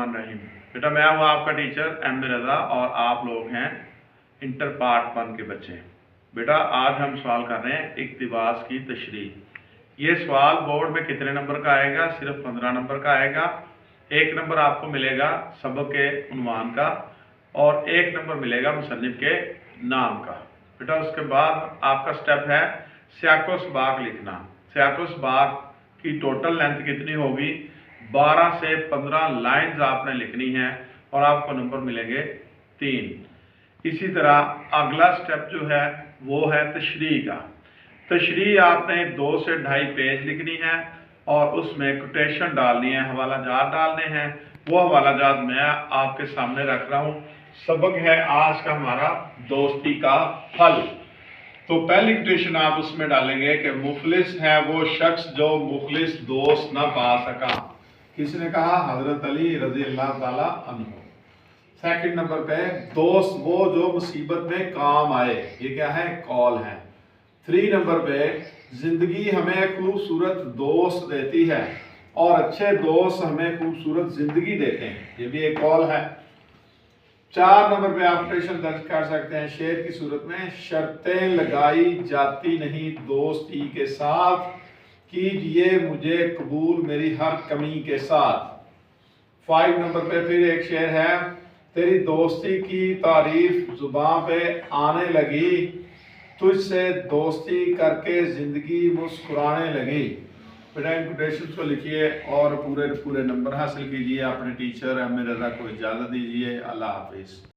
बिस्मिल्लाहिर्रहमानिर्रहीम। बेटा मैं हूँ आपका टीचर एम रज़ा और आप लोग हैं इंटर पार्ट 1 के बच्चे। बेटा आज हम सवाल कर रहे हैं इक्तिबास की तशरीह। ये सवाल बोर्ड में कितने नंबर का आएगा? सिर्फ 15 नंबर का आएगा। 1 नंबर आपको मिलेगा सबक के उन्वान का और 1 नंबर मिलेगा मुसन्निफ के नाम का। बेटा उसके बाद आपका स्टेप है सियाको सबाक लिखना। सियाको सबाक की टोटल लेंथ कितनी होगी? 12 से 15 लाइंस आपने लिखनी है और आपको नंबर मिलेंगे 3। इसी तरह अगला स्टेप जो है वो है तशरीह का। तशरीह आपने 2 से 2.5 पेज लिखनी है और उसमें कोटेशन डालनी है, हवाला जात डालने हैं। वो हवाला जात मैं आपके सामने रख रहा हूँ। सबक है आज का हमारा दोस्ती का फल। तो पहली कोटेशन आप उसमें डालेंगे कि मुफलिस है वो शख्स जो मुखलिस दोस्त ना पा सका। किसने कहा? हजरत अली रजी अल्लाह ताला अन्हु। सेकंड नंबर पे दोस्त वो जो मुसीबत में काम आए, ये क्या है? कॉल है। 3 नंबर पे जिंदगी हमें खूबसूरत दोस्त देती है और अच्छे दोस्त हमें खूबसूरत जिंदगी देते हैं, ये भी एक कॉल है। 4 नंबर पे आप कोटेशन दर्ज कर सकते हैं शेर की सूरत में, शर्तें लगाई जाती नहीं दोस्ती के साथ, कीजिए मुझे कबूल मेरी हर कमी के साथ। 5 नंबर पे फिर एक शेर है, तेरी दोस्ती की तारीफ जुबां पे आने लगी, तुझसे दोस्ती करके जिंदगी मुस्कुराने लगी। बेटा इन कोटेशन को लिखिए और पूरे नंबर हासिल कीजिए। अपने टीचर एम रज़ा को इजाज़त दीजिए। अल्लाह हाफिज़।